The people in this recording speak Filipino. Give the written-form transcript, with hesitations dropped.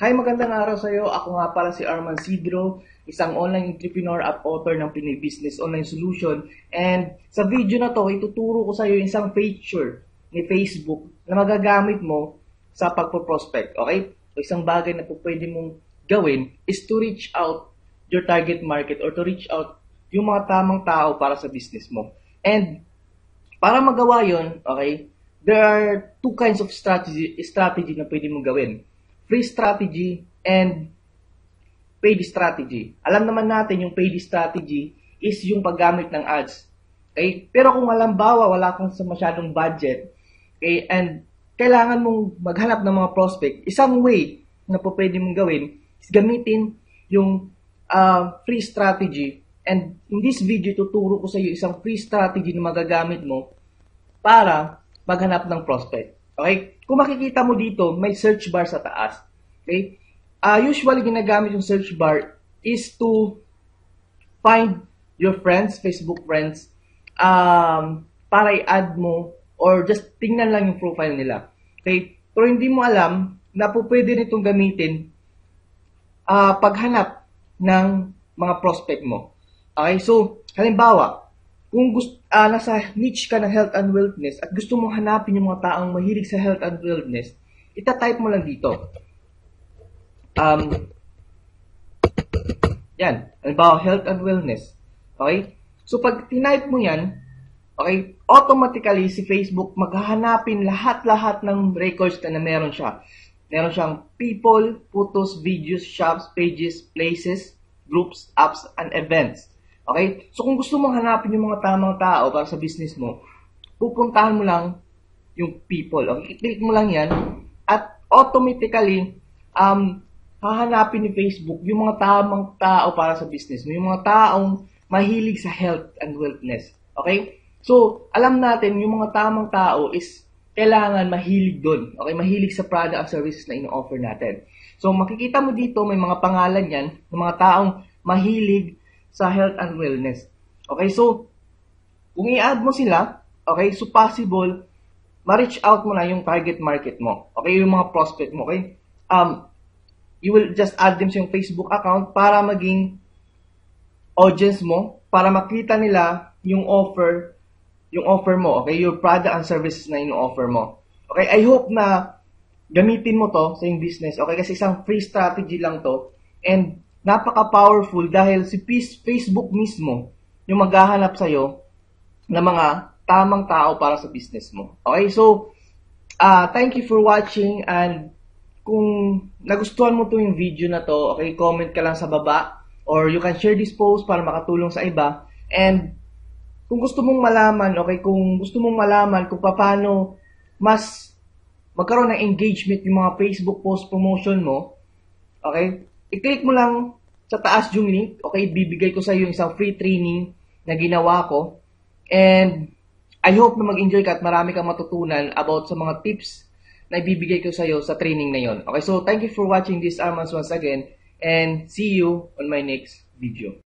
Hi, magandang araw sa iyo. Ako nga pala si Arman Sidro, isang online entrepreneur at author ng Pinoy Business Online Solution. And sa video na to, ituturo ko sa iyo isang feature ni Facebook na magagamit mo sa pagpo-prospect. Okay? So, isang bagay na pwede mong gawin is to reach out your target market or to reach out yung mga tamang tao para sa business mo. And para magawa yon, okay, there are two kinds of strategy na pwede mong gawin. Free strategy and paid strategy. Alam naman natin yung paid strategy is yung paggamit ng ads. Okay? Pero kung halimbawa wala kang masyadong budget, okay, and kailangan mong maghanap ng mga prospect, isang way na po pwede mong gawin is gamitin yung free strategy. And in this video, tuturo ko sa iyo isang free strategy na magagamit mo para maghanap ng prospect. Okay? Kung makikita mo dito, may search bar sa taas. Okay? Usually, ginagamit yung search bar is to find your friends, Facebook friends, para i-add mo or just tingnan lang yung profile nila. Okay? Pero hindi mo alam na po pwede nitong gamitin paghanap ng mga prospect mo. Okay? So, halimbawa, kung nasa niche ka ng health and wellness at gusto mong hanapin yung mga taong mahilig sa health and wellness, ita-type mo lang dito. Yan. Halimbawa, health and wellness. Okay? So, pag tinype mo yan, okay, automatically si Facebook maghahanapin lahat-lahat ng records na meron siya. Meron siyang people, photos, videos, shops, pages, places, groups, apps, and events. Okay? So, kung gusto mong hanapin yung mga tamang tao para sa business mo, pupuntahan mo lang yung people. Okay? I-click mo lang yan at automatically, hahanapin ni Facebook yung mga tamang tao para sa business mo. Yung mga taong mahilig sa health and wellness. Okay? So, alam natin, yung mga tamang tao is kailangan mahilig doon. Okay? Mahilig sa product and services na ino-offer natin. So, makikita mo dito, may mga pangalan yan, ng mga taong mahilig sa health and wellness. Okay, so, kung i-add mo sila, okay, so possible, ma-reach out mo na yung target market mo. Okay, yung mga prospect mo, okay? You will just add them sa yung Facebook account para maging audience mo, para makita nila yung offer mo, okay, your product and services na ino-offer mo. Okay, I hope na gamitin mo to sa yung business, okay, kasi isang free strategy lang to, and napaka-powerful dahil si Facebook mismo yung maghahanap sa'yo ng mga tamang tao para sa business mo. Okay, so, thank you for watching, and kung nagustuhan mo to yung video na to, okay, comment ka lang sa baba, or you can share this post para makatulong sa iba, and kung gusto mong malaman, okay, kung gusto mong malaman kung paano mas magkaroon ng engagement yung mga Facebook post promotion mo, okay, i-click mo lang sa taas yung link. Okay, bibigay ko sa iyo isang free training na ginawa ko. And I hope na mag-enjoy ka at marami kang matutunan about sa mga tips na ibibigay ko sa iyo sa training na yon. Okay, so thank you for watching this Armans once again. And see you on my next video.